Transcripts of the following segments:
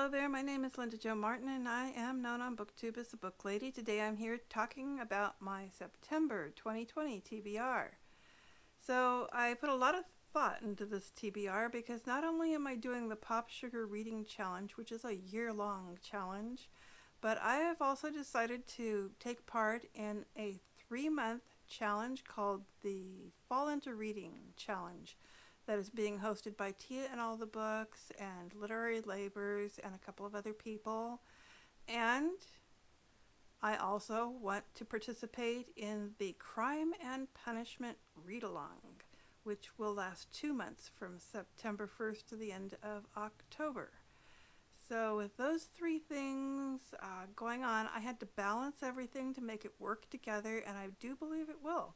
Hello there, my name is Linda Jo Martin and I am known on BookTube as the Book Lady. Today I'm here talking about my September 2020 TBR. So I put a lot of thought into this TBR because not only am I doing the PopSugar Reading Challenge, which is a year-long challenge, but I have also decided to take part in a 3-month challenge called the Fall Into Reading Challenge that is being hosted by Tia and All the Books and Literary Labors and a couple of other people. And I also want to participate in the Crime and Punishment Readalong, which will last 2 months from September 1st to the end of October. So with those three things going on, I had to balance everything to make it work together, and I do believe it will,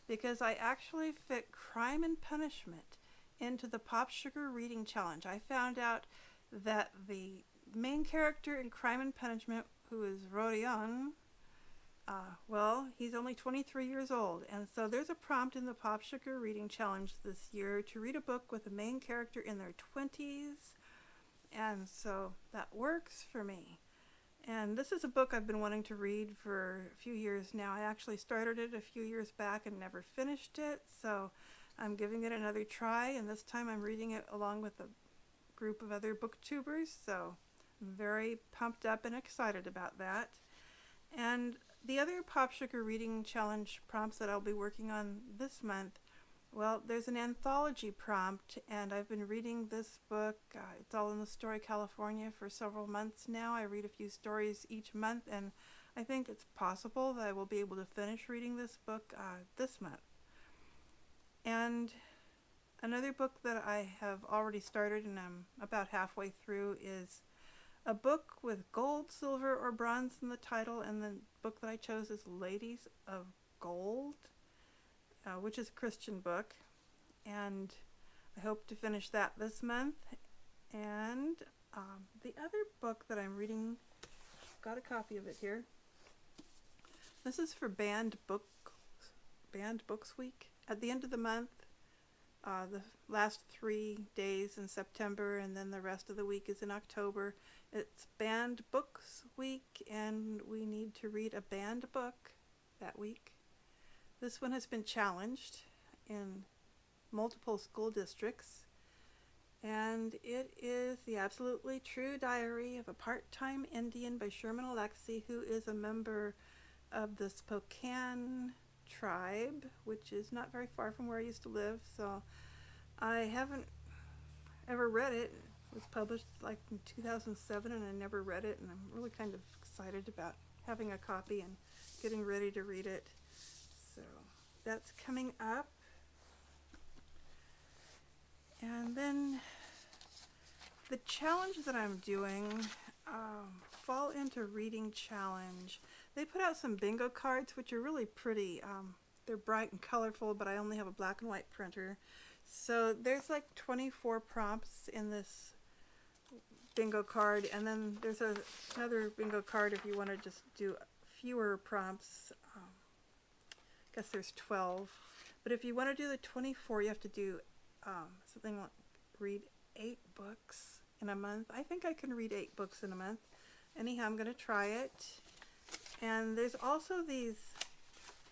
because I actually fit Crime and Punishment into the PopSugar Reading Challenge. I found out that the main character in Crime and Punishment, who is Rodion, he's only 23 years old, and so there's a prompt in the PopSugar Reading Challenge this year to read a book with a main character in their 20s, and so that works for me. And this is a book I've been wanting to read for a few years now. I actually started it a few years back and never finished it, so I'm giving it another try, and this time I'm reading it along with a group of other booktubers, so I'm very pumped up and excited about that. And the other PopSugar Reading Challenge prompts that I'll be working on this month, well, there's an anthology prompt, and I've been reading this book, It's All in the Story, California, for several months now. I read a few stories each month, and I think it's possible that I will be able to finish reading this book this month. And another book that I have already started and I'm about halfway through is a book with gold, silver, or bronze in the title, and the book that I chose is Ladies of Gold, which is a Christian book, and I hope to finish that this month. And the other book that I'm reading, got a copy of it here. This is for Banned Books Week. At the end of the month, the last 3 days in September and then the rest of the week is in October. It's Banned Books Week, and we need to read a banned book that week. This one has been challenged in multiple school districts, and it is The Absolutely True Diary of a Part-Time Indian by Sherman Alexie, who is a member of the Spokane tribe, which is not very far from where I used to live, so I haven't ever read it. It was published like in 2007 and I never read it, and I'm really kind of excited about having a copy and getting ready to read it. So that's coming up. And then the challenge that I'm doing, Fall Into Reading Challenge. They put out some bingo cards, which are really pretty. They're bright and colorful, but I only have a black and white printer. So there's like 24 prompts in this bingo card, and then there's another bingo card if you want to just do fewer prompts. I guess there's 12. But if you want to do the 24, you have to do something like read 8 books in a month. I think I can read 8 books in a month. Anyhow, I'm going to try it. And there's also these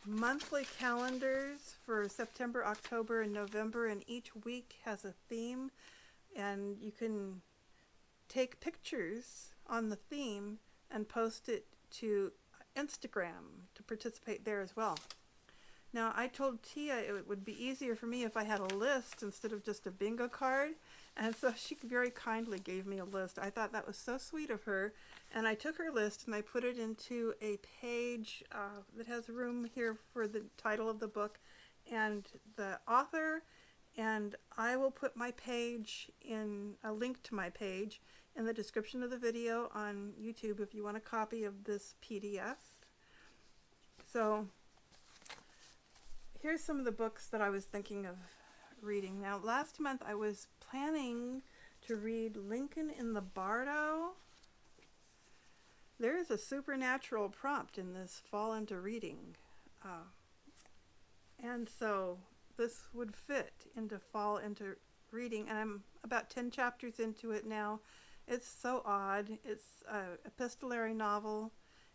monthly calendars for September, October, and November, and each week has a theme, and you can take pictures on the theme and post it to Instagram to participate there as well. Now, I told Tia it would be easier for me if I had a list instead of just a bingo card, and so she very kindly gave me a list. I thought that was so sweet of her, and I took her list and I put it into a page that has room here for the title of the book and the author, and I will put my page in, a link to my page, in the description of the video on YouTube if you want a copy of this PDF. So here's some of the books that I was thinking of reading. Now, last month I was planning to read Lincoln in the Bardo. There is a supernatural prompt in this Fall Into Reading. And so this would fit into Fall Into Reading, and I'm about 10 chapters into it now, It's so odd. It's an epistolary novel.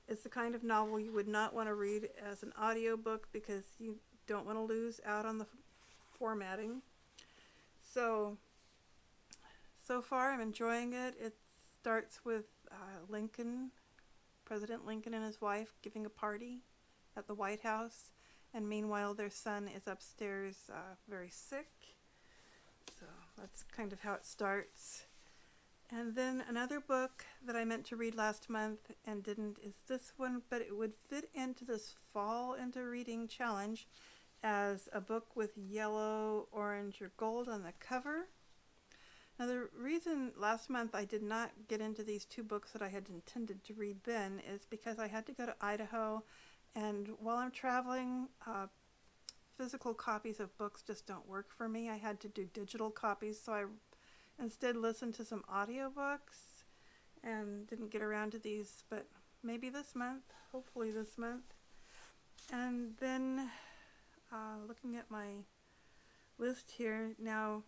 It's the kind of novel you would not want to read as an audiobook because you don't want to lose out on the formatting. So far I'm enjoying it. It starts with Lincoln, President Lincoln and his wife giving a party at the White House, and meanwhile their son is upstairs very sick. So that's kind of how it starts. And then another book that I meant to read last month and didn't is this one, but it would fit into this fall into reading challenge as a book with yellow, orange, or gold on the cover. Now the reason last month I did not get into these two books that I had intended to read then is because I had to go to Idaho, and while I'm traveling, physical copies of books just don't work for me. I had to do digital copies, so I instead listened to some audiobooks and didn't get around to these, but maybe this month, hopefully this month. And then looking at my list here now,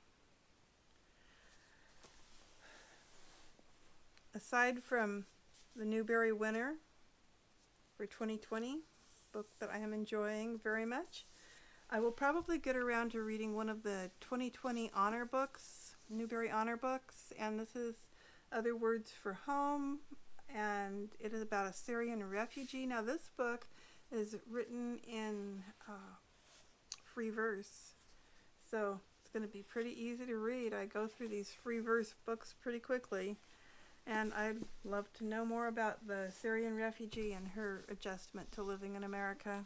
aside from the Newbery winner for 2020, book that I am enjoying very much, I will probably get around to reading one of the 2020 honor books, Newbery honor books, and this is Other Words for Home, and it is about a Syrian refugee. Now this book is written in free verse, so it's going to be pretty easy to read. I go through these free verse books pretty quickly, and I'd love to know more about the Syrian refugee and her adjustment to living in America.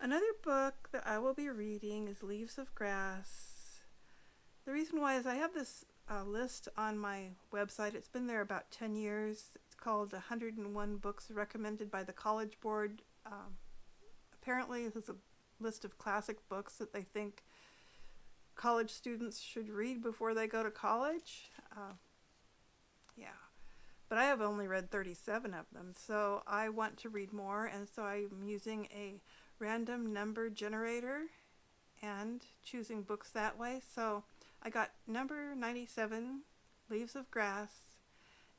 Another book that I will be reading is Leaves of Grass. The reason why is I have this list on my website. It's been there about 10 years. It's called 101 Books Recommended by the College Board. Apparently this is a list of classic books that they think college students should read before they go to college. Yeah, but I have only read 37 of them, so I want to read more, and so I'm using a random number generator and choosing books that way. So I got number 97, Leaves of Grass,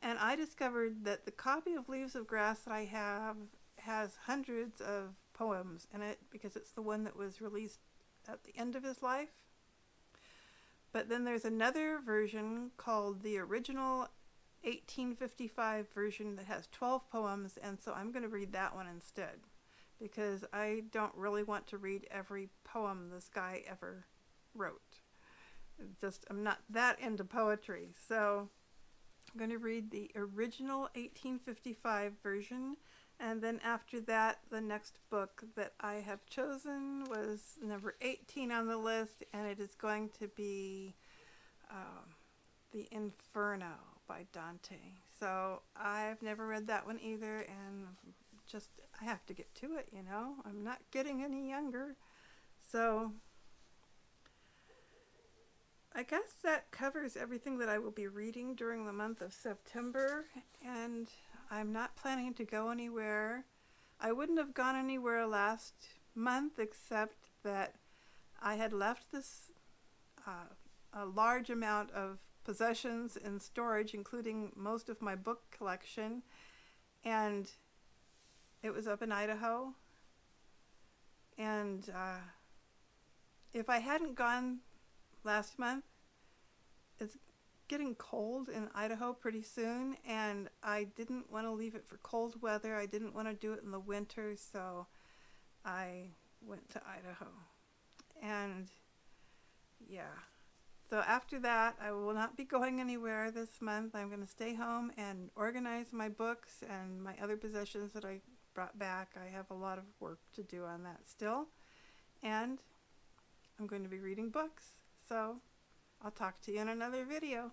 and I discovered that the copy of Leaves of Grass that I have has hundreds of poems in it because it's the one that was released at the end of his life. But then there's another version called the original 1855 version that has 12 poems, and so I'm going to read that one instead because I don't really want to read every poem this guy ever wrote. I'm not that into poetry, so I'm going to read the original 1855 version, and then after that, the next book that I have chosen was number 18 on the list, and it is going to be The Inferno by Dante. So I've never read that one either, and I have to get to it, I'm not getting any younger. So I guess that covers everything that I will be reading during the month of September, and I'm not planning to go anywhere. I wouldn't have gone anywhere last month except that I had left this a large amount of possessions in storage, including most of my book collection, and it was up in Idaho. And if I hadn't gone last month, it's getting cold in Idaho pretty soon, and I didn't want to leave it for cold weather. I didn't want to do it in the winter, so I went to Idaho. And yeah, so after that, I will not be going anywhere this month. I'm going to stay home and organize my books and my other possessions that I brought back. I have a lot of work to do on that still, and I'm going to be reading books. So I'll talk to you in another video.